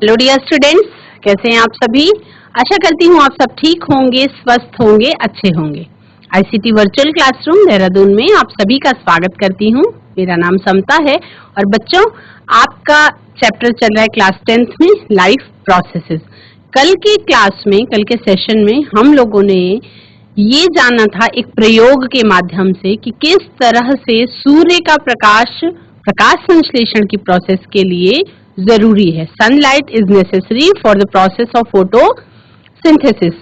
Hello dear students, कैसे हैं आप सभी। आशा करती हूँ आप सब ठीक होंगे, स्वस्थ होंगे, अच्छे होंगे। आईसीटी वर्चुअल क्लासरूम देहरादून में आप सभी का स्वागत करती हूँ। मेरा नाम समता है और बच्चों, आपका चैप्टर चल रहा है क्लास 10th में लाइफ प्रोसेसेस। कल की क्लास में, कल के सेशन में हम लोगों ने ये जाना था एक प्रयोग के माध्यम से कि किस तरह से सूर्य का प्रकाश संश्लेषण की प्रोसेस के लिए जरूरी है। Sunlight is necessary for the process of photosynthesis.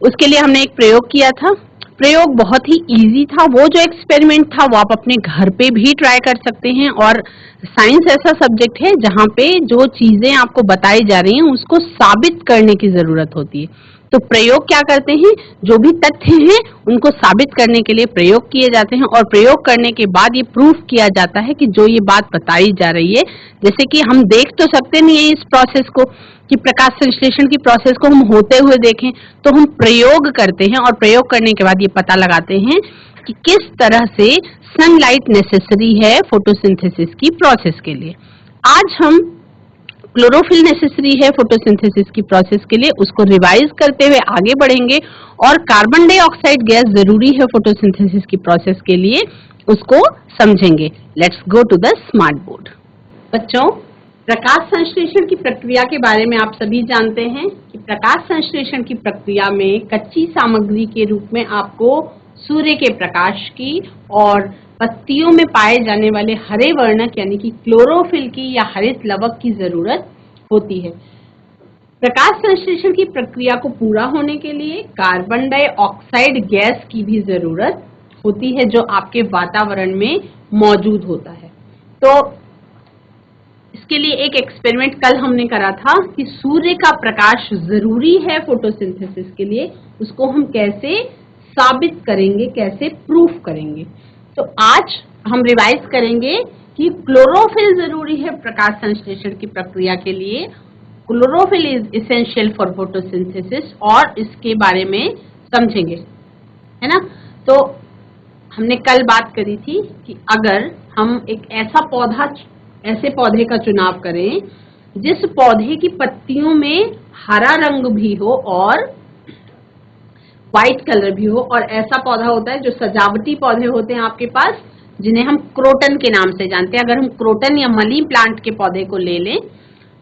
उसके लिए हमने एक प्रयोग किया था। प्रयोग बहुत ही इजी था। वो जो एक्सपेरिमेंट था वो आप अपने घर पे भी ट्राई कर सकते हैं। और साइंस ऐसा सब्जेक्ट है जहाँ पे जो चीजें आपको बताई जा रही हैं उसको साबित करने की जरूरत होती है। तो प्रयोग क्या करते हैं, जो भी तथ्य हैं उनको साबित करने के लिए प्रयोग किए जाते हैं और प्रयोग करने के बाद ये प्रूफ किया जाता है कि जो ये बात बताई जा रही है, जैसे कि हम देख तो सकते नहीं है इस प्रोसेस को, कि प्रकाश संश्लेषण की प्रोसेस को हम होते हुए देखें, तो हम प्रयोग करते हैं और प्रयोग करने के बाद ये पता लगाते हैं कि किस तरह से सनलाइट नेसेसरी है फोटोसिंथेसिस की प्रोसेस के लिए। आज हम क्लोरोफिल नेसेसरी है फोटोसिंथेसिस की प्रोसेस के लिए, उसको रिवाइज करते हुए आगे बढ़ेंगे। और कार्बन डाइऑक्साइड गैस जरूरी है फोटोसिंथेसिस की प्रोसेस के लिए, उसको समझेंगे। Let's go to the smart board. बच्चों, प्रकाश संश्लेषण की प्रक्रिया के बारे में आप सभी जानते हैं कि प्रकाश संश्लेषण की प्रक्रिया में कच्ची सामग्री के रूप में आपको सूर्य के प्रकाश की और पत्तियों में पाए जाने वाले हरे वर्णक यानी कि क्लोरोफिल की या हरित लवक की जरूरत होती है। प्रकाश संश्लेषण की प्रक्रिया को पूरा होने के लिए कार्बन डाइऑक्साइड गैस की भी जरूरत होती है जो आपके वातावरण में मौजूद होता है। तो इसके लिए एक एक्सपेरिमेंट कल हमने करा था कि सूर्य का प्रकाश जरूरी है फोटोसिंथेसिस के लिए, उसको हम कैसे साबित करेंगे, कैसे प्रूफ करेंगे। तो आज हम रिवाइज करेंगे कि क्लोरोफिल जरूरी है प्रकाश संश्लेषण की प्रक्रिया के लिए। Chlorophyll is essential for photosynthesis और इसके बारे में समझेंगे, है ना। तो हमने कल बात करी थी कि अगर हम एक ऐसे पौधे का चुनाव करें जिस पौधे की पत्तियों में हरा रंग भी हो और व्हाइट कलर भी हो, और ऐसा पौधा होता है जो सजावटी पौधे होते हैं आपके पास जिन्हें हम क्रोटन के नाम से जानते हैं। अगर हम क्रोटन या मनी प्लांट के पौधे को ले लें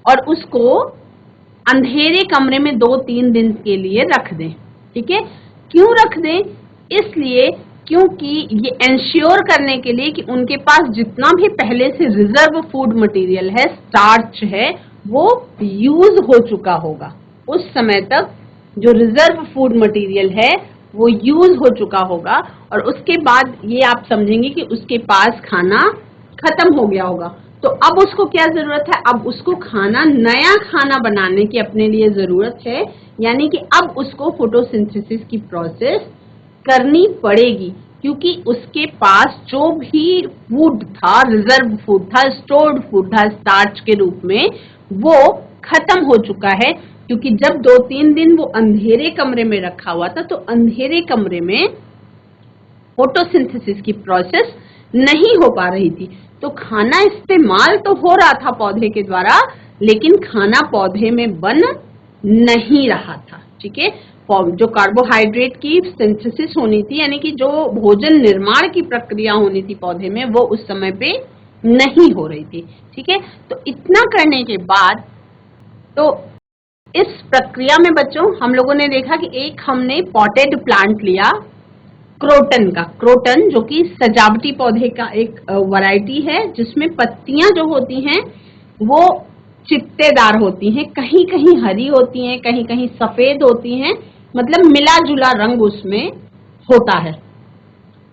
और उसको अंधेरे कमरे में 2-3 दिन के लिए रख दें, ठीक है। क्यों रख दें? इसलिए क्योंकि ये एंश्योर करने के लिए कि उनके पास जितना भी पहले से रिजर्व फूड मटेरियल है, स्टार्च है, वो यूज हो चुका होगा। उस समय तक जो रिजर्व फूड मटेरियल है वो यूज हो चुका होगा और उसके बाद ये आप समझेंगे कि उसके पास खाना खत्म हो गया होगा। तो अब उसको क्या जरूरत है? अब उसको नया खाना बनाने की अपने लिए जरूरत है, यानी कि अब उसको फोटोसिंथेसिस की प्रोसेस करनी पड़ेगी, क्योंकि उसके पास जो भी फूड था, रिजर्व फूड था, स्टोर्ड फूड था स्टार्च के रूप में, वो खत्म हो चुका है। क्योंकि जब 2-3 दिन वो अंधेरे कमरे में रखा हुआ था तो अंधेरे कमरे में फोटोसिंथेसिस की प्रोसेस नहीं हो पा रही थी। तो खाना इस्तेमाल तो हो रहा था पौधे के द्वारा, लेकिन खाना पौधे में बन नहीं रहा था, ठीक है। जो कार्बोहाइड्रेट की सिंथेसिस होनी थी, यानी कि जो भोजन निर्माण की प्रक्रिया होनी थी पौधे में, वो उस समय पे नहीं हो रही थी, ठीक है। तो इतना करने के बाद तो इस प्रक्रिया में बच्चों हम लोगों ने देखा कि एक हमने पॉटेड प्लांट लिया क्रोटन का। क्रोटन जो कि सजावटी पौधे का एक वैरायटी है जिसमें पत्तियां जो होती हैं वो चित्तेदार होती हैं, कहीं कहीं हरी होती हैं, कहीं कहीं सफेद होती हैं, मतलब मिला जुला रंग उसमें होता है।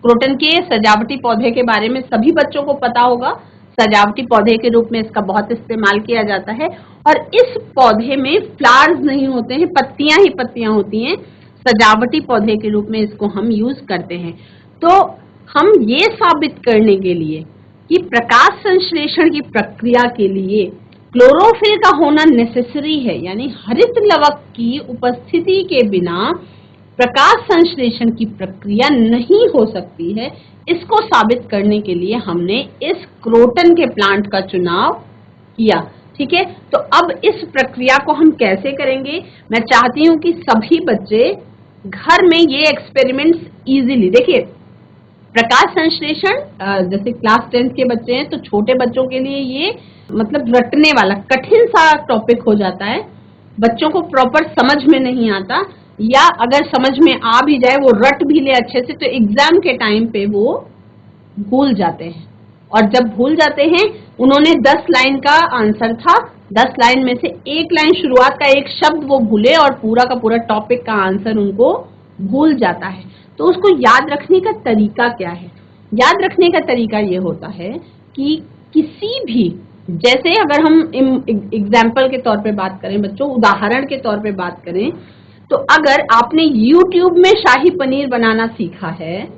क्रोटन के सजावटी पौधे के बारे में सभी बच्चों को पता होगा। सजावटी पौधे के रूप में इसका बहुत इस्तेमाल किया जाता है और इस पौधे में फ्लावर्स नहीं होते हैं, पत्तियां ही पत्तियां होती हैं। सजावटी पौधे के रूप में इसको हम यूज करते हैं। तो हम ये साबित करने के लिए कि प्रकाश संश्लेषण की प्रक्रिया के लिए क्लोरोफिल का होना नेसेसरी है, यानी हरित लवक की उपस्थिति के बिना प्रकाश संश्लेषण की प्रक्रिया नहीं हो सकती है, इसको साबित करने के लिए हमने इस क्रोटन के प्लांट का चुनाव किया। ठीक है। तो अब इस प्रक्रिया को हम कैसे करेंगे, मैं चाहती हूं कि सभी बच्चे घर में ये एक्सपेरिमेंट्स इजीली देखिए। प्रकाश संश्लेषण जैसे क्लास 10th के बच्चे हैं तो छोटे बच्चों के लिए ये मतलब रटने वाला कठिन सा टॉपिक हो जाता है, बच्चों को प्रॉपर समझ में नहीं आता, या अगर समझ में आ भी जाए वो रट भी ले अच्छे से तो एग्जाम के टाइम पे वो भूल जाते हैं। और जब भूल जाते हैं, उन्होंने 10 लाइन का आंसर था, 10 लाइन में से एक लाइन शुरुआत का एक शब्द वो भूले और पूरा का पूरा टॉपिक का आंसर उनको भूल जाता है। तो उसको याद रखने का तरीका क्या है? याद रखने का तरीका ये होता है कि किसी भी, जैसे अगर हम एग्जाम्पल के तौर पे बात करें बच्चों, उदाहरण के तौर पे बात करें, तो अगर आपने YouTube में शाही पनीर बनाना सीखा है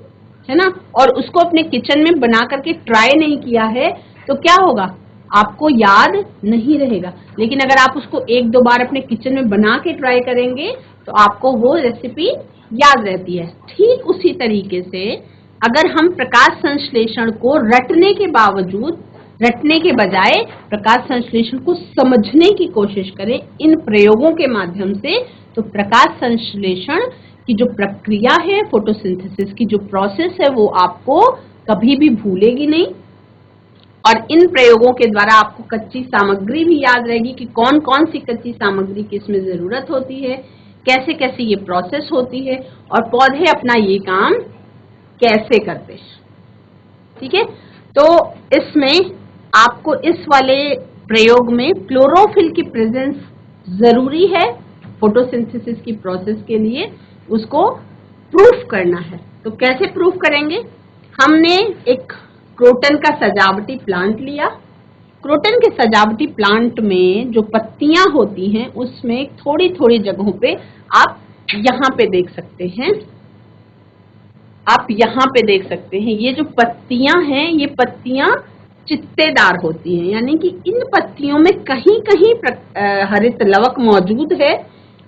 ना, और उसको अपने किचन में बना करके ट्राई नहीं किया है, तो क्या होगा? आपको याद नहीं रहेगा। लेकिन अगर आप उसको एक दो बार अपने किचन में बना के ट्राई करेंगे तो आपको वो रेसिपी याद रहती है। ठीक उसी तरीके से अगर हम प्रकाश संश्लेषण को रटने के बजाय प्रकाश संश्लेषण को समझने की कोशिश करें इन प्रयोगों के माध्यम से, तो प्रकाश संश्लेषण की जो प्रक्रिया है, फोटोसिंथेसिस की जो प्रोसेस है, वो आपको कभी भी भूलेगी नहीं। और इन प्रयोगों के द्वारा आपको कच्ची सामग्री भी याद रहेगी कि कौन कौन सी कच्ची सामग्री की इसमें जरूरत होती है, कैसे कैसे ये प्रोसेस होती है, और पौधे अपना ये काम कैसे करते हैं। ठीक है, तो इसमें आपको इस वाले प्रयोग में क्लोरोफिल की प्रेजेंस जरूरी है फोटोसिंथेसिस की प्रोसेस के लिए, उसको प्रूफ करना है। तो कैसे प्रूफ करेंगे? हमने एक क्रोटन का सजावटी प्लांट लिया। क्रोटन के सजावटी प्लांट में जो पत्तियां होती हैं उसमें थोड़ी थोड़ी जगहों पे आप यहाँ पे देख सकते हैं, आप यहाँ पे देख सकते हैं, ये जो पत्तियां हैं ये पत्तियां चित्तेदार होती हैं, यानी कि इन पत्तियों में कहीं कहीं हरित लवक मौजूद है।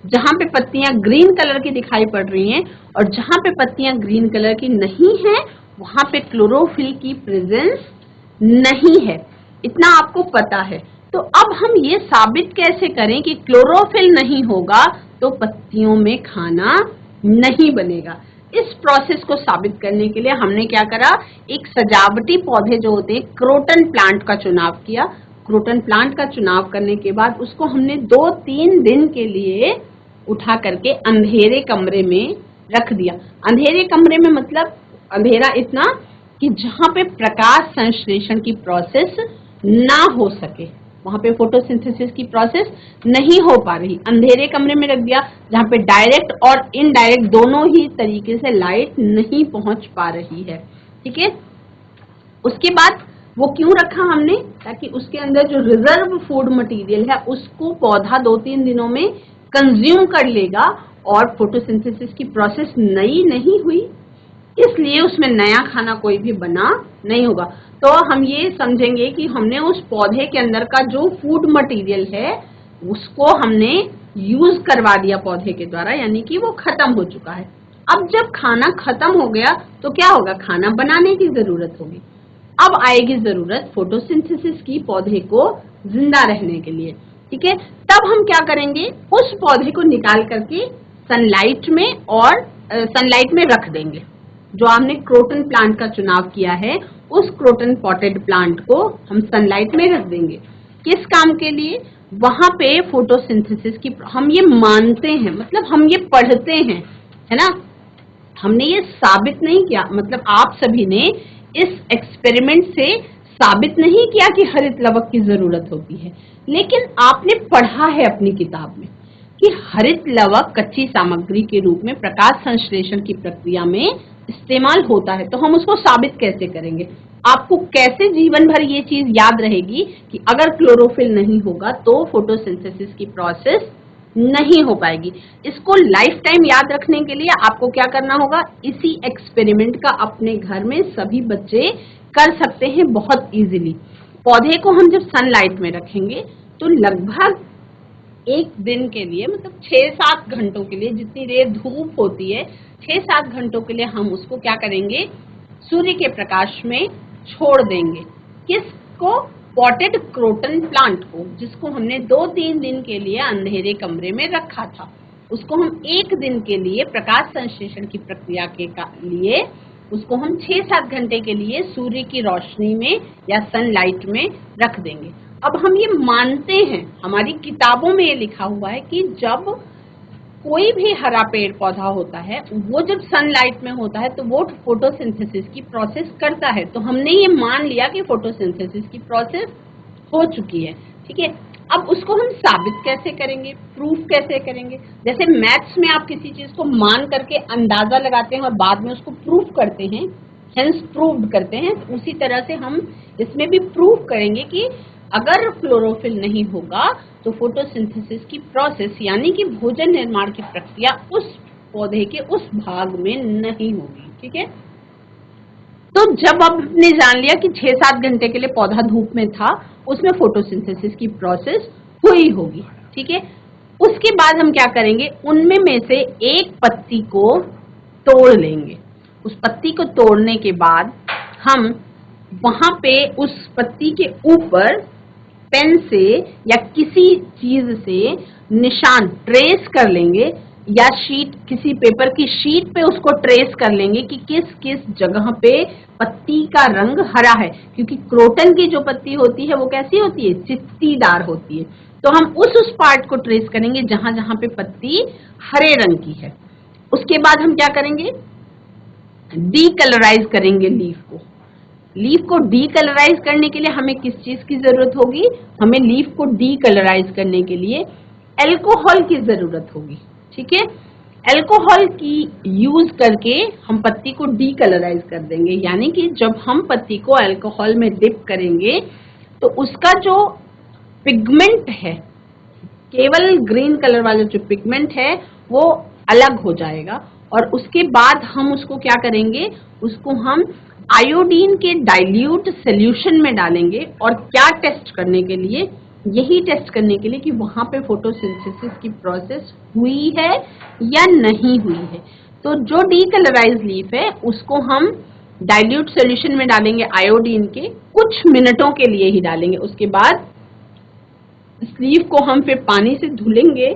जहां पे पत्तियां ग्रीन कलर की दिखाई पड़ रही हैं और जहां पे पत्तियां ग्रीन कलर की नहीं है वहां पे क्लोरोफिल की प्रेजेंस नहीं है, इतना आपको पता है। तो अब हम ये साबित कैसे करें कि क्लोरोफिल नहीं होगा तो पत्तियों में खाना नहीं बनेगा? इस प्रोसेस को साबित करने के लिए हमने क्या करा, एक सजावटी पौधे जो होते हैं क्रोटन प्लांट का चुनाव किया। क्रोटन प्लांट का चुनाव करने के बाद उसको हमने 2-3 दिन के लिए उठा करके अंधेरे कमरे में रख दिया। अंधेरे कमरे में मतलब अंधेरा इतना कि जहां पे प्रकाश संश्लेषण की प्रोसेस ना हो सके, वहां पे फोटोसिंथेसिस की प्रोसेस नहीं हो पा रही, अंधेरे कमरे में रख दिया जहां पे डायरेक्ट और इनडायरेक्ट दोनों ही तरीके से लाइट नहीं पहुंच पा रही है। ठीक है, उसके बाद वो क्यों रखा हमने? ताकि उसके अंदर जो रिजर्व फूड मटेरियल है उसको पौधा 2-3 दिनों में कंज्यूम कर लेगा, और फोटोसिंथेसिस की प्रोसेस नई नहीं हुई इसलिए उसमें नया खाना कोई भी बना नहीं होगा। तो हम ये समझेंगे कि हमने उस पौधे के अंदर का जो फूड मटेरियल है उसको हमने यूज करवा दिया पौधे के द्वारा, यानी कि वो खत्म हो चुका है। अब जब खाना खत्म हो गया तो क्या होगा? खाना बनाने की जरूरत होगी। अब आएगी जरूरत फोटोसिंथेसिस की पौधे को जिंदा रहने के लिए। ठीक है, तब हम क्या करेंगे, उस पौधे को निकाल करके सनलाइट में रख देंगे। जो हमने क्रोटन प्लांट का चुनाव किया है उस क्रोटन पॉटेड प्लांट को हम सनलाइट में रख देंगे। किस काम के लिए? वहां पे फोटोसिंथेसिस की, हम ये मानते हैं, मतलब हम ये पढ़ते हैं, है ना, हमने ये साबित नहीं किया, मतलब आप सभी ने इस एक्सपेरिमेंट से साबित नहीं किया कि हरित लवक की जरूरत होती है, लेकिन आपने पढ़ा है अपनी किताब में कि हरित लवक कच्ची सामग्री के रूप में प्रकाश संश्लेषण की प्रक्रिया में इस्तेमाल होता है। तो हम उसको साबित कैसे करेंगे? आपको कैसे जीवन भर ये चीज याद रहेगी कि अगर क्लोरोफिल नहीं होगा तो फोटोसिंथेसिस की प्रोसेस नहीं हो पाएगी? इसको लाइफ टाइम याद रखने के लिए आपको क्या करना होगा, इसी एक्सपेरिमेंट का अपने घर में सभी बच्चे कर सकते हैं बहुत इजीली। पौधे को हम जब सनलाइट में रखेंगे तो लगभग एक दिन के लिए, मतलब 6-7 घंटों के लिए, जितनी देर धूप होती है 6-7 घंटों के लिए हम उसको क्या करेंगे, सूर्य के प्रकाश में छोड़ देंगे। किसको? पॉटेड क्रोटन प्लांट को, जिसको हमने 2-3 दिन के लिए अंधेरे कमरे में रखा था, उसको हम 1 दिन के लिए प्रकाश संश्लेषण की प्रक्रिया के लिए उसको हम 6-7 घंटे के लिए सूर्य की रोशनी में या सनलाइट में रख देंगे। अब हम ये मानते हैं, हमारी किताबों में ये लिखा हुआ है कि जब कोई भी हरा पेड़ पौधा होता है वो जब सनलाइट में होता है तो वो फोटोसिंथेसिस की प्रोसेस करता है। तो हमने ये मान लिया कि फोटोसिंथेसिस की प्रोसेस हो चुकी है, ठीक है। अब उसको हम साबित कैसे करेंगे, प्रूफ कैसे करेंगे? जैसे मैथ्स में आप किसी चीज को मान करके अंदाजा लगाते हैं और बाद में उसको प्रूफ करते हैं, हेंस प्रूव्ड करते हैं, उसी तरह से हम इसमें भी प्रूफ करेंगे कि अगर क्लोरोफिल नहीं होगा तो फोटोसिंथेसिस की प्रोसेस यानी कि भोजन निर्माण की प्रक्रिया उस पौधे के उस भाग में नहीं होगी, ठीक है। तो जब आपने जान लिया कि 6-7 घंटे के लिए पौधा धूप में था, उसमें फोटोसिंथेसिस की प्रोसेस हुई होगी, ठीक है। उसके बाद हम क्या करेंगे, उनमें में से एक पत्ती को तोड़ लेंगे। उस पत्ती को तोड़ने के बाद हम वहां पे उस पत्ती के ऊपर पेन से या किसी चीज से निशान ट्रेस कर लेंगे, या किसी पेपर की शीट पे उसको ट्रेस कर लेंगे कि किस किस जगह पे पत्ती का रंग हरा है, क्योंकि क्रोटन की जो पत्ती होती है वो कैसी होती है, चित्तीदार होती है। तो हम उस पार्ट को ट्रेस करेंगे जहां जहां पे पत्ती हरे रंग की है। उसके बाद हम क्या करेंगे, डीकलराइज करेंगे लीफ को। लीफ को डीकलराइज करने के लिए हमें किस चीज की जरूरत होगी, हमें लीफ को डीकलराइज करने के लिए अल्कोहल की जरूरत होगी, ठीक है। अल्कोहल की यूज करके हम पत्ती को डीकलराइज कर देंगे, यानी कि जब हम पत्ती को अल्कोहल में डिप करेंगे तो उसका जो पिगमेंट है, केवल ग्रीन कलर वाला जो पिगमेंट है वो अलग हो जाएगा। और उसके बाद हम उसको क्या करेंगे, उसको हम आयोडीन के डाइल्यूट सॉल्यूशन में डालेंगे। और क्या टेस्ट करने के लिए, यही टेस्ट करने के लिए कि वहां पे फोटोसिंथेसिस की प्रोसेस हुई है या नहीं हुई है। तो जो डीकलराइज लीफ है उसको हम डाइल्यूट सॉल्यूशन में डालेंगे आयोडीन के, कुछ मिनटों के लिए ही डालेंगे। उसके बाद इस लीफ को हम फिर पानी से धुलेंगे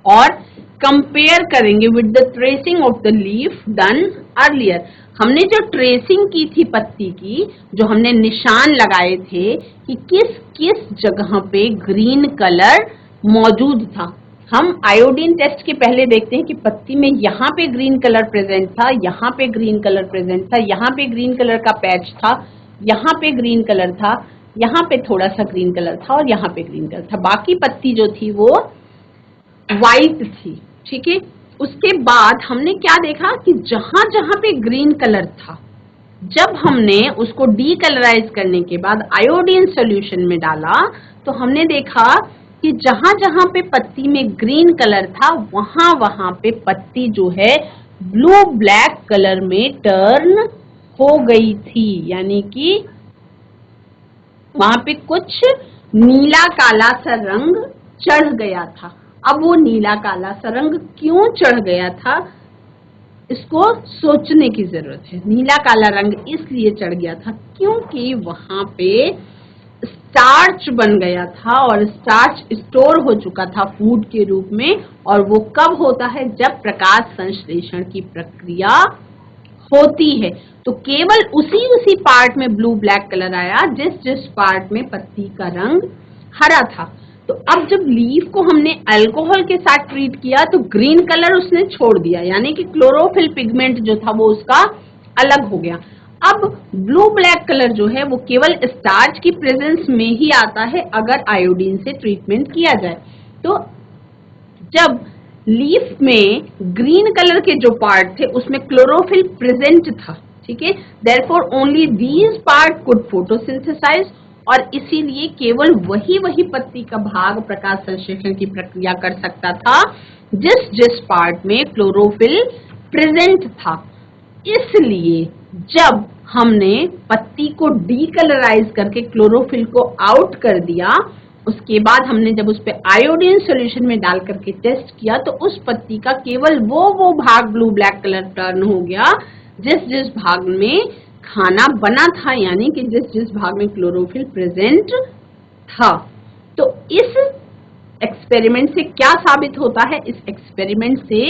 और कंपेयर करेंगे with the tracing of the leaf done earlier. हमने जो ट्रेसिंग की थी पत्ती की, जो हमने निशान लगाए थे कि किस किस जगह पे ग्रीन कलर मौजूद था, हम आयोडीन टेस्ट के पहले देखते हैं कि पत्ती में यहाँ पे ग्रीन कलर प्रेजेंट था, यहाँ पे ग्रीन कलर प्रेजेंट था, यहाँ पे ग्रीन कलर का पैच था, यहाँ पे ग्रीन कलर था, यहाँ पे थोड़ा सा ग्रीन कलर था और यहाँ पे ग्रीन कलर था। बाकी पत्ती जो थी वो वाइट थी, ठीक है। उसके बाद हमने क्या देखा कि जहां जहां पे ग्रीन कलर था, जब हमने उसको डीकलराइज करने के बाद आयोडीन सॉल्यूशन में डाला तो हमने देखा कि जहां जहां पे पत्ती में ग्रीन कलर था वहां वहां पे पत्ती जो है ब्लू ब्लैक कलर में टर्न हो गई थी, यानी कि वहां पे कुछ नीला काला सा रंग चढ़ गया था। अब वो नीला काला सा रंग क्यों चढ़ गया था, इसको सोचने की जरूरत है। नीला काला रंग इसलिए चढ़ गया था क्योंकि वहां पे स्टार्च बन गया था और स्टार्च स्टोर हो चुका था फूड के रूप में। और वो कब होता है, जब प्रकाश संश्लेषण की प्रक्रिया होती है। तो केवल उसी पार्ट में ब्लू ब्लैक कलर आया जिस पार्ट में पत्ती का रंग हरा था। तो अब जब लीफ को हमने अल्कोहल के साथ ट्रीट किया तो ग्रीन कलर उसने छोड़ दिया, यानी कि क्लोरोफिल पिगमेंट जो था वो उसका अलग हो गया। अब ब्लू ब्लैक कलर जो है वो केवल स्टार्च की प्रेजेंस में ही आता है अगर आयोडीन से ट्रीटमेंट किया जाए। तो जब लीफ में ग्रीन कलर के जो पार्ट थे उसमें क्लोरोफिल प्रेजेंट था, ठीक है, therefore only these part could photosynthesize. और इसीलिए केवल वही पत्ती का भाग प्रकाश संश्लेषण की प्रक्रिया कर सकता था जिस पार्ट में क्लोरोफिल प्रेजेंट था। इसलिए जब हमने पत्ती को डीकलराइज करके क्लोरोफिल को आउट कर दिया, उसके बाद हमने जब उस पे आयोडीन सॉल्यूशन में डाल करके टेस्ट किया तो उस पत्ती का केवल वो भाग ब्लू ब्लैक कलर टर्न हो गया जिस भाग में खाना बना था, यानी कि जिस जिस भाग में क्लोरोफिल प्रेजेंट था। तो इस एक्सपेरिमेंट से क्या साबित होता है? इस एक्सपेरिमेंट से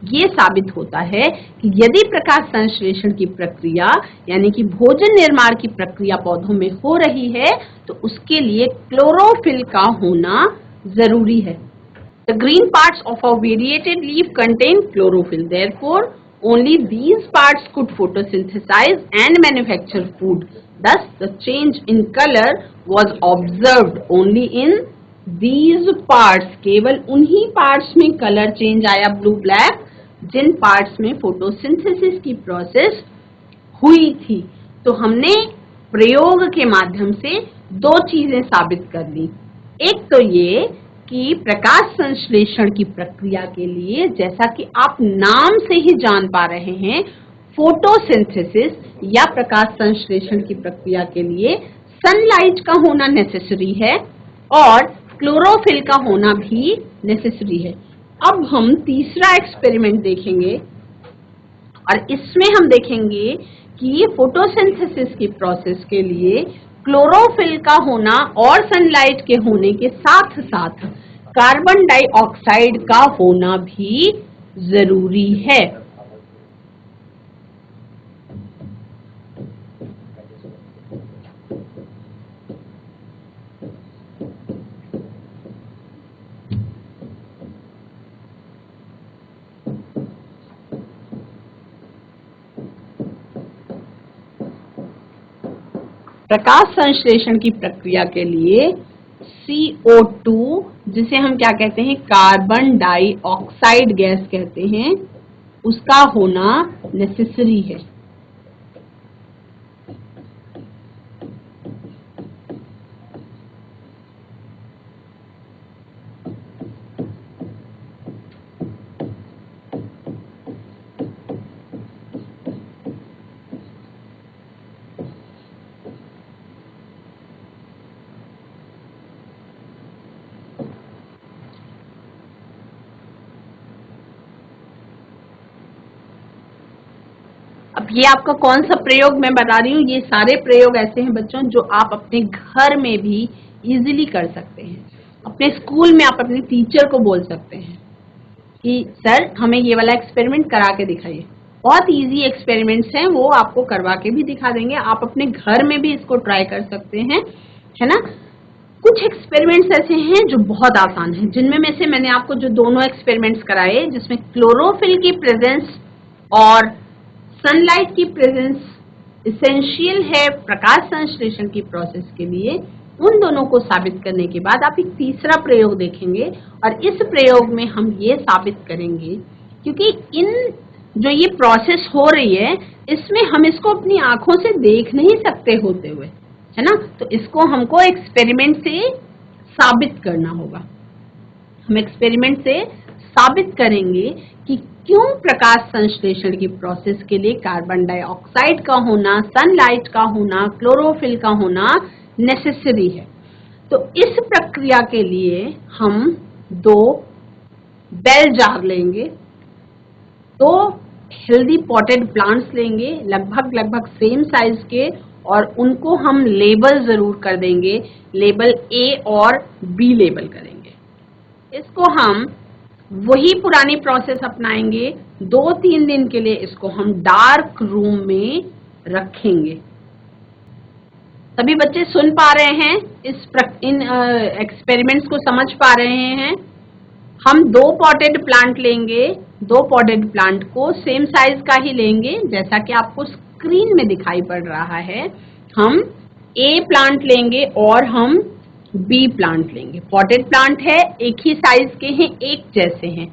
ये साबित होता है कि यदि प्रकाश संश्लेषण की प्रक्रिया यानी कि भोजन निर्माण की प्रक्रिया पौधों में हो रही है तो उसके लिए क्लोरोफिल का होना जरूरी है। The green parts of a variated leaf contain chlorophyll. Therefore, only these parts could photosynthesize and manufacture food. Thus, the change in color was observed only in these parts. केवल उन्हीं parts में color change आया blue black जिन parts में photosynthesis की process हुई थी। तो हमने प्रयोग के माध्यम से दो चीजें साबित कर ली। एक तो ये कि प्रकाश संश्लेषण की प्रक्रिया के लिए, जैसा कि आप नाम से ही जान पा रहे हैं, फोटोसिंथेसिस या प्रकाश संश्लेषण की प्रक्रिया के लिए सनलाइट का होना नेसेसरी है और क्लोरोफिल का होना भी नेसेसरी है। अब हम तीसरा एक्सपेरिमेंट देखेंगे और इसमें हम देखेंगे कि फोटोसिंथेसिस की प्रोसेस के लिए क्लोरोफिल का होना और सनलाइट के होने के साथ साथ कार्बन डाइऑक्साइड का होना भी जरूरी है। प्रकाश संश्लेषण की प्रक्रिया के लिए CO2, जिसे हम क्या कहते हैं, कार्बन डाइऑक्साइड गैस कहते हैं, उसका होना नेसेसरी है। अब ये आपका कौन सा प्रयोग मैं बता रही हूँ, ये सारे प्रयोग ऐसे हैं बच्चों जो आप अपने घर में भी इजीली कर सकते हैं। अपने स्कूल में आप अपने टीचर को बोल सकते हैं कि सर हमें ये वाला एक्सपेरिमेंट करा के दिखाइए। बहुत इजी एक्सपेरिमेंट्स हैं, वो आपको करवा के भी दिखा देंगे। आप अपने घर में भी इसको ट्राई कर सकते हैं, है ना। कुछ एक्सपेरिमेंट्स ऐसे हैं जो बहुत आसान हैं, जिनमें में से मैंने आपको जो दोनों एक्सपेरिमेंट्स कराए जिसमें क्लोरोफिल की प्रेजेंस और सनलाइट की प्रेजेंस इसेंशियल है प्रकाश संश्लेषण की प्रोसेस के लिए, उन दोनों को साबित करने के बाद आप एक तीसरा प्रयोग देखेंगे और इस प्रयोग में हम ये साबित करेंगे, क्योंकि इन जो ये प्रोसेस हो रही है इसमें हम इसको अपनी आंखों से देख नहीं सकते होते हुए, है ना, तो इसको हमको एक्सपेरिमेंट से साबित करना होगा। हम एक्सपेरिमेंट से साबित करेंगे कि क्यों प्रकाश संश्लेषण की प्रोसेस के लिए कार्बन डाइऑक्साइड का होना, सनलाइट का होना, क्लोरोफिल का होना नेसेसरी है। तो इस प्रक्रिया के लिए हम 2 बेल जार लेंगे, 2 हेल्दी पॉटेड प्लांट्स लेंगे लगभग सेम साइज के, और उनको हम लेबल जरूर कर देंगे, लेबल A और B लेबल करेंगे। इसको हम वही पुरानी प्रोसेस अपनाएंगे, 2-3 दिन के लिए इसको हम डार्क रूम में रखेंगे। सभी बच्चे सुन पा रहे हैं, इन एक्सपेरिमेंट्स को समझ पा रहे हैं। हम 2 पॉटेड प्लांट लेंगे, 2 पॉटेड प्लांट को सेम साइज का ही लेंगे जैसा कि आपको स्क्रीन में दिखाई पड़ रहा है। हम A प्लांट लेंगे और हम B प्लांट लेंगे। पॉटेड प्लांट है, एक ही साइज के हैं, एक जैसे हैं।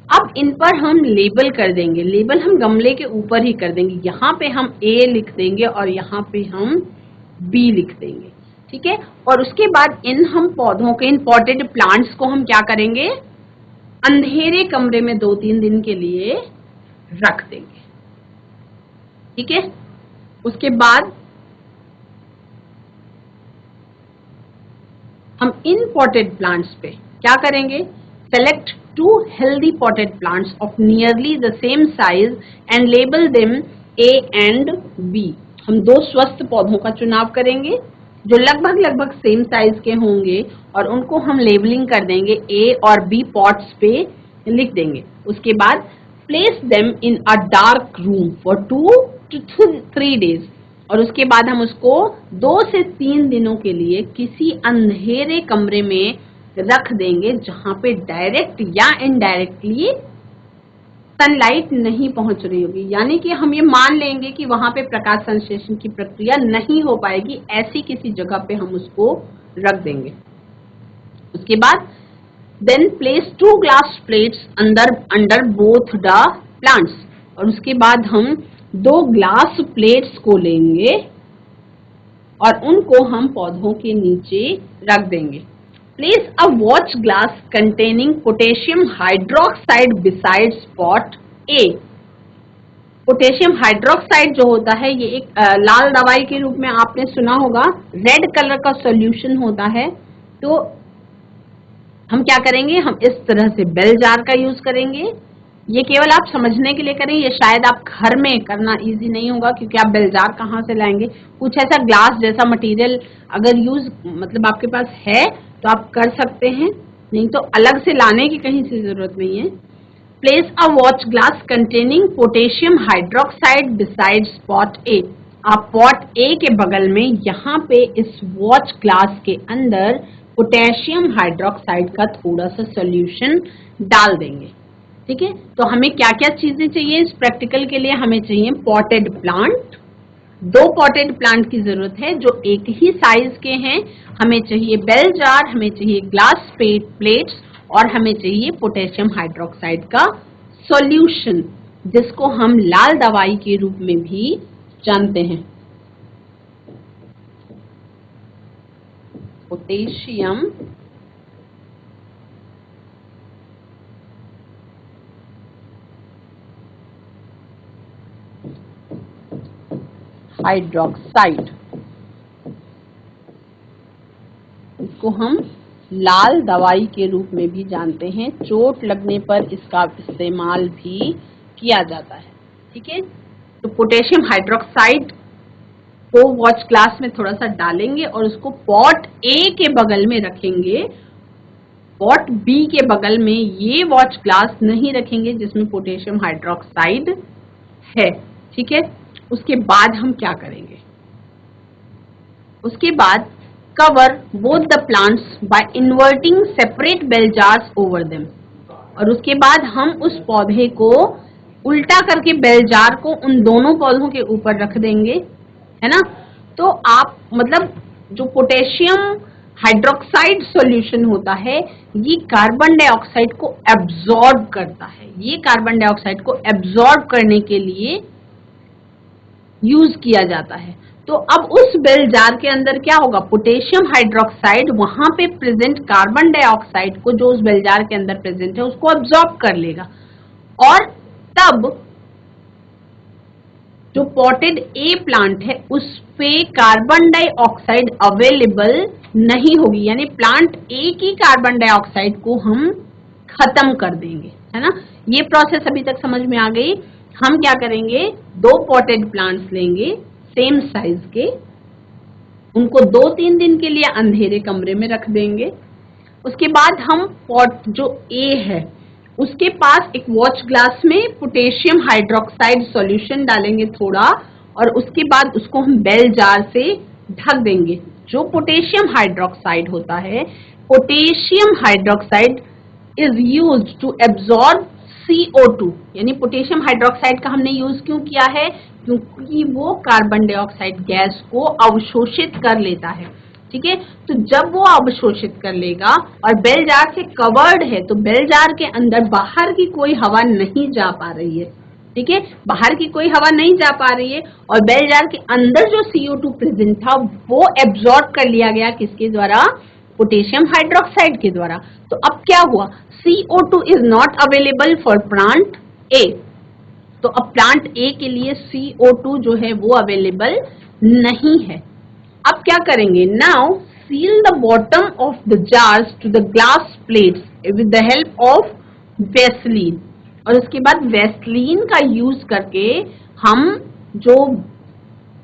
अब इन पर हम लेबल कर देंगे, लेबल हम गमले के ऊपर ही कर देंगे। यहाँ पे हम A लिख देंगे और यहाँ पे हम B लिख देंगे, ठीक है। और उसके बाद इन हम पौधों के, इन पॉटेड प्लांट्स को हम क्या करेंगे, अंधेरे कमरे में 2-3 दिन के लिए रख देंगे, ठीक है। उसके बाद हम इन पॉटेड प्लांट्स पे क्या करेंगे, select 2 healthy potted plants of nearly the same size and label them A and B। हम 2 स्वस्थ पौधों का चुनाव करेंगे जो लगभग सेम साइज के होंगे और उनको हम लेबलिंग कर देंगे, A और B पॉट्स पे लिख देंगे। उसके बाद place them in a dark room for 2 to 3 days, और उसके बाद हम उसको 2 से 3 दिनों के लिए किसी अंधेरे कमरे में रख देंगे जहां पे डायरेक्ट या इनडायरेक्टली सनलाइट नहीं पहुंच रही होगी, यानी कि हम ये मान लेंगे कि वहां पे प्रकाश संश्लेषण की प्रक्रिया नहीं हो पाएगी, ऐसी किसी जगह पे हम उसको रख देंगे। उसके बाद then place 2 glass plates under both the plants, और उसके बाद हम 2 ग्लास प्लेट्स को लेंगे और उनको हम पौधों के नीचे रख देंगे। Place a watch glass containing potassium hydroxide beside pot A। Potassium hydroxide जो होता है ये एक लाल दवाई के रूप में आपने सुना होगा, रेड कलर का सॉल्यूशन होता है। तो हम क्या करेंगे, हम इस तरह से बेल जार का यूज करेंगे। ये केवल आप समझने के लिए करें, ये शायद आप घर में करना इजी नहीं होगा क्योंकि आप बेल जार कहाँ से लाएंगे। कुछ ऐसा ग्लास जैसा मटेरियल अगर यूज मतलब आपके पास है तो आप कर सकते हैं, नहीं तो अलग से लाने की कहीं से जरूरत नहीं है। Place a watch glass containing potassium hydroxide beside pot A. आप पॉट ए के बगल में यहाँ पे इस वॉच ग्लास के अंदर पोटेशियम हाइड्रोक्साइड का थोड़ा सा सॉल्यूशन डाल देंगे। ठीक है, तो हमें क्या क्या चीजें चाहिए इस प्रैक्टिकल के लिए? हमें चाहिए पॉटेड प्लांट, 2 पॉटेड प्लांट की जरूरत है जो एक ही साइज के हैं। हमें चाहिए बेल जार, हमें चाहिए ग्लास प्लेट्स और हमें चाहिए पोटेशियम हाइड्रोक्साइड का सॉल्यूशन जिसको हम लाल दवाई के रूप में भी जानते हैं। पोटेशियम हाइड्रोक्साइड, इसको हम लाल दवाई के रूप में भी जानते हैं। चोट लगने पर इसका इस्तेमाल भी किया जाता है। ठीक है, तो पोटेशियम हाइड्रोक्साइड को वॉच ग्लास में थोड़ा सा डालेंगे और उसको पॉट ए के बगल में रखेंगे। पॉट बी के बगल में ये वॉच ग्लास नहीं रखेंगे जिसमें पोटेशियम हाइड्रोक्साइड है। ठीक है, उसके बाद हम क्या करेंगे? उसके बाद cover both the plants by inverting separate bail jars over them, और उसके बाद हम उस पौधे को उल्टा करके बेल जार को उन दोनों पौधों के ऊपर रख देंगे, है ना। तो आप मतलब जो पोटेशियम हाइड्रोक्साइड सॉल्यूशन होता है ये कार्बन डाइऑक्साइड को एब्जॉर्ब करता है। ये कार्बन डाइऑक्साइड को एब्जॉर्ब करने के लिए यूज किया जाता है। तो अब उस बेल जार के अंदर क्या होगा, पोटेशियम हाइड्रोक्साइड वहां पे प्रेजेंट कार्बन डाइऑक्साइड को जो उस बेल जार के अंदर प्रेजेंट है उसको एब्जॉर्ब कर लेगा, और तब जो पॉटेड ए प्लांट है उस पे कार्बन डाइऑक्साइड अवेलेबल नहीं होगी, यानी प्लांट ए की कार्बन डाइऑक्साइड को हम खत्म कर देंगे, है ना। ये प्रोसेस अभी तक समझ में आ गई। हम क्या करेंगे, 2 पॉटेड प्लांट्स लेंगे सेम साइज के, उनको 2-3 दिन के लिए अंधेरे कमरे में रख देंगे। उसके बाद हम पॉट जो ए है उसके पास एक वॉच ग्लास में पोटेशियम हाइड्रोक्साइड सॉल्यूशन डालेंगे थोड़ा, और उसके बाद उसको हम बेल जार से ढक देंगे। जो पोटेशियम हाइड्रोक्साइड होता है, potassium hydroxide is used to absorb CO2, यानी पोटेशियम हाइड्रोक्साइड का हमने यूज क्यों किया है, क्योंकि वो कार्बन डाइऑक्साइड गैस को अवशोषित कर लेता है। ठीक है, तो जब वो अवशोषित कर लेगा और बेल जार से कवर्ड है तो बेल जार के अंदर बाहर की कोई हवा नहीं जा पा रही है। ठीक है, बाहर की कोई हवा नहीं जा पा रही है और बेल जार के अंदर जो CO2 प्रेजेंट था वो एब्जॉर्ब कर लिया गया किसके द्वारा, पोटेशियम हाइड्रोक्साइड के द्वारा। तो अब क्या हुआ, CO2 is not available for plant A, तो अब प्लांट ए के लिए CO2 जो है वो अवेलेबल नहीं है। अब क्या करेंगे, now seal the bottom of the jars to the glass plates with the help of Vaseline, और उसके बाद वैसलीन का यूज करके हम जो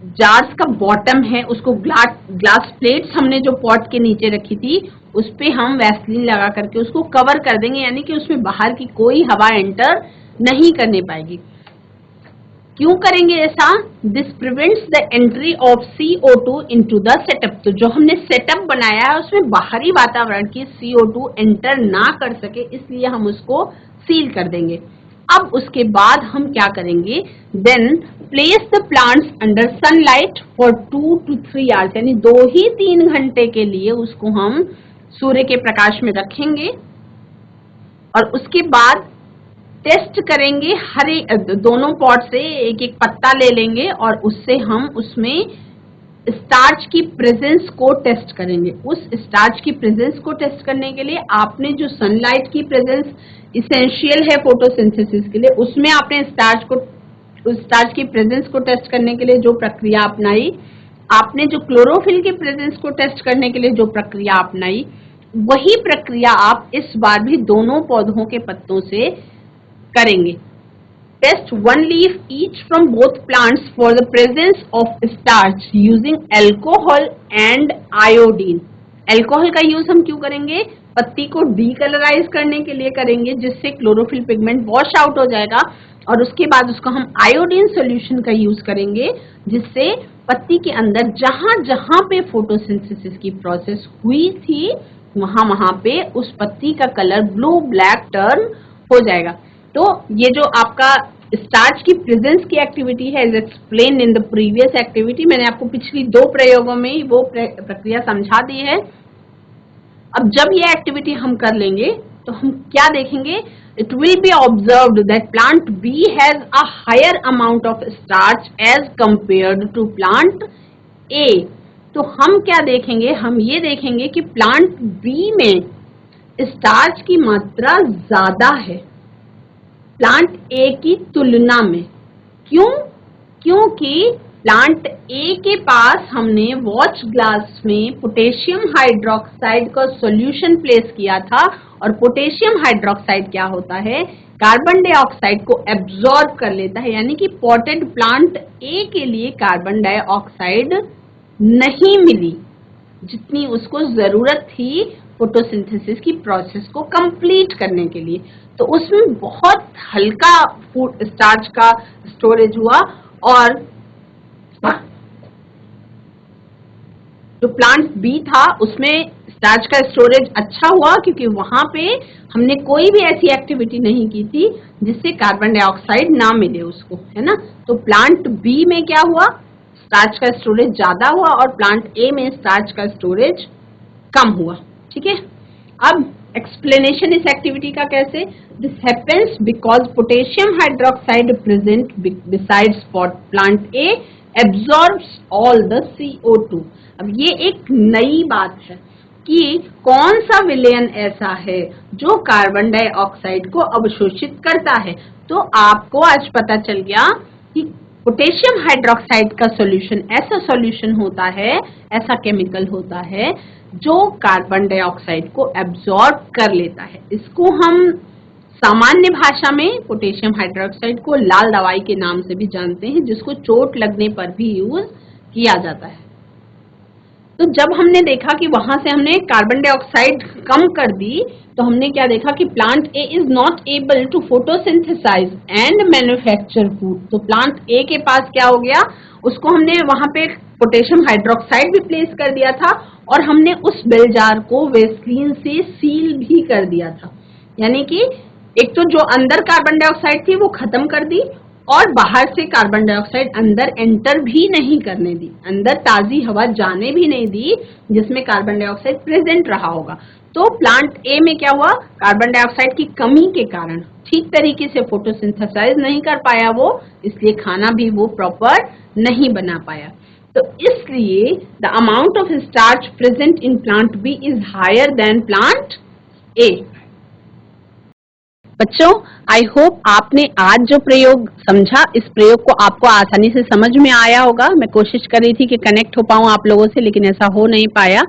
जार्स का बॉटम है उसको ग्लास प्लेट्स हमने जो पॉट के नीचे रखी थी उस पे हम वैसलीन लगा करके उसको कवर कर देंगे, यानी कि उसमें बाहर की कोई हवा एंटर नहीं करने पाएगी। क्यों करेंगे ऐसा? This prevents the entry of CO2 into the setup. तो जो हमने सेटअप बनाया है उसमें बाहरी वातावरण की CO2 एंटर ना कर सके, इसलिए हम उसको सील कर देंगे। अब उसके बाद हम क्या करेंगे? Then place the plants under sunlight for 2 to 3 hours, यानी 2 ही 3 घंटे के लिए उसको हम सूर्य के प्रकाश में रखेंगे और उसके बाद टेस्ट करेंगे। हर एक दोनों पॉट से एक एक पत्ता ले लेंगे और उससे हम उसमें स्टार्च की प्रेजेंस को टेस्ट करेंगे। उस स्टार्च की प्रेजेंस को टेस्ट करने के लिए आपने जो सनलाइट की प्रेजेंस इसेंशियल है फोटोसिंथेसिस के लिए, उसमें आपने स्टार्च की प्रेजेंस को टेस्ट करने के लिए जो प्रक्रिया अपनाई, आपने जो क्लोरोफिल की प्रेजेंस को टेस्ट करने के लिए जो प्रक्रिया अपनाई, वही प्रक्रिया आप इस बार भी दोनों पौधों के पत्तों से करेंगे। Test 1 leaf each from both plants for the presence of starch using alcohol and iodine। Alcohol का यूज हम क्यों करेंगे? पत्ती को डीकलराइज करने के लिए करेंगे, जिससे क्लोरोफिल पिगमेंट वॉश आउट हो जाएगा और उसके बाद उसको हम आयोडीन सॉल्यूशन का यूज करेंगे, जिससे पत्ती के अंदर जहां जहां पे फोटोसिंथेसिस की प्रोसेस हुई थी वहां पे उस पत्ती का कलर ब्लू ब्लैक टर्न हो जाएगा। तो ये जो आपका स्टार्च की प्रेजेंस की एक्टिविटी है, as explain in the previous activity, मैंने आपको पिछली 2 प्रयोगों में वो प्रक्रिया समझा दी है। अब जब ये एक्टिविटी हम कर लेंगे तो हम क्या देखेंगे? It will be observed that plant B has a higher amount of starch as compared to plant A. तो हम क्या देखेंगे? हम ये देखेंगे कि प्लांट बी में स्टार्च की मात्रा ज्यादा है प्लांट ए की तुलना में। क्यों? क्योंकि प्लांट ए के पास हमने वॉच ग्लास में पोटेशियम हाइड्रोक्साइड का सॉल्यूशन प्लेस किया था और पोटेशियम हाइड्रोक्साइड क्या होता है? कार्बन डाइऑक्साइड को एब्जॉर्ब कर लेता है, यानी कि पॉटेड प्लांट ए के लिए कार्बन डाइऑक्साइड नहीं मिली जितनी उसको जरूरत थी फोटोसिंथेसिस की प्रोसेस को कंप्लीट करने के लिए। तो उसमें बहुत हल्का फूड स्टार्च का स्टोरेज हुआ और जो प्लांट बी था उसमें स्टार्च का स्टोरेज अच्छा हुआ, क्योंकि वहां पे हमने कोई भी ऐसी एक्टिविटी नहीं की थी जिससे कार्बन डाइऑक्साइड ना मिले उसको, है ना। तो प्लांट बी में क्या हुआ? स्टार्च का स्टोरेज ज्यादा हुआ और प्लांट ए में स्टार्च का स्टोरेज कम हुआ। ठीक है, अब एक्सप्लेनेशन इस एक्टिविटी का कैसे? This happens because potassium hydroxide present besides plant A absorbs all the CO2। अब ये एक नई बात है कि कौन सा विलयन ऐसा है जो कार्बन डाइऑक्साइड को अवशोषित करता है। तो आपको आज पता चल गया कि पोटेशियम हाइड्रोक्साइड का सॉल्यूशन ऐसा सॉल्यूशन होता है, ऐसा केमिकल होता है जो कार्बन डाइऑक्साइड को एब्जॉर्ब कर लेता है। इसको हम सामान्य भाषा में पोटेशियम हाइड्रोक्साइड को लाल दवाई के नाम से भी जानते हैं, जिसको चोट लगने पर भी यूज किया जाता है। तो जब हमने देखा कि वहां से हमने कार्बन डाइऑक्साइड कम कर दी, तो हमने क्या देखा कि plant A is not able to photosynthesize and manufacture food. तो प्लांट ए के पास क्या हो गया? उसको हमने वहां पे पोटेशियम हाइड्रोक्साइड भी प्लेस कर दिया था और हमने उस बेल जार को वैसलीन से सील भी कर दिया था, यानी कि एक तो जो अंदर कार्बन डाइऑक्साइड थी वो खत्म कर दी और बाहर से कार्बन डाइऑक्साइड अंदर एंटर भी नहीं करने दी, अंदर ताजी हवा जाने भी नहीं दी जिसमें कार्बन डाइऑक्साइड प्रेजेंट रहा होगा। तो प्लांट ए में क्या हुआ? कार्बन डाइऑक्साइड की कमी के कारण ठीक तरीके से फोटोसिंथेसाइज नहीं कर पाया वो, इसलिए खाना भी वो प्रॉपर नहीं बना पाया। तो इसलिए the amount of starch present in plant B is higher than plant A. बच्चों, आई होप आपने आज जो प्रयोग समझा, इस प्रयोग को आपको आसानी से समझ में आया होगा। मैं कोशिश कर रही थी कि कनेक्ट हो पाऊं आप लोगों से, लेकिन ऐसा हो नहीं पाया।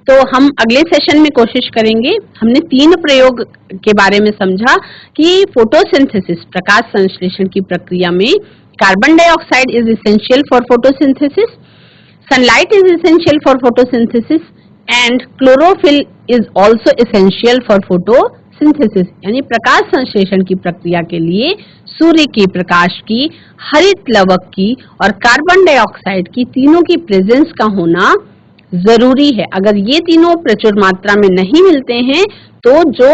तो हम अगले सेशन में कोशिश करेंगे। हमने 3 प्रयोग के बारे में समझा कि फोटोसिंथेसिस प्रकाश संश्लेषण की प्रक्रिया में Carbon dioxide is essential for photosynthesis. Sunlight is essential for photosynthesis and chlorophyll is also essential for photosynthesis. यानी प्रकाश संश्लेषण की प्रक्रिया के लिए सूर्य के प्रकाश की, हरित लवक की और कार्बन डाइऑक्साइड की तीनों की प्रेजेंस का होना जरूरी है। अगर ये तीनों प्रचुर मात्रा में नहीं मिलते हैं तो जो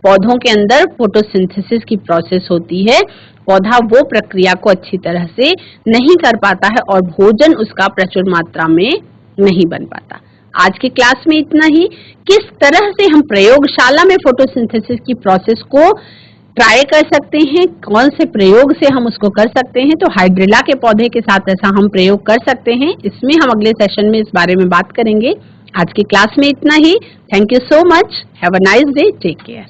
पौधों के अंदर फोटोसिंथेसिस की प्रोसेस होती है, पौधा वो प्रक्रिया को अच्छी तरह से नहीं कर पाता है और भोजन उसका प्रचुर मात्रा में नहीं बन पाता। आज की क्लास में इतना ही। किस तरह से हम प्रयोगशाला में फोटोसिंथेसिस की प्रोसेस को ट्राई कर सकते हैं, कौन से प्रयोग से हम उसको कर सकते हैं, तो हाइड्रिला के पौधे के साथ ऐसा हम प्रयोग कर सकते हैं। इसमें हम अगले सेशन में इस बारे में बात करेंगे। आज की क्लास में इतना ही। Thank you so much. Have a nice day. Take care.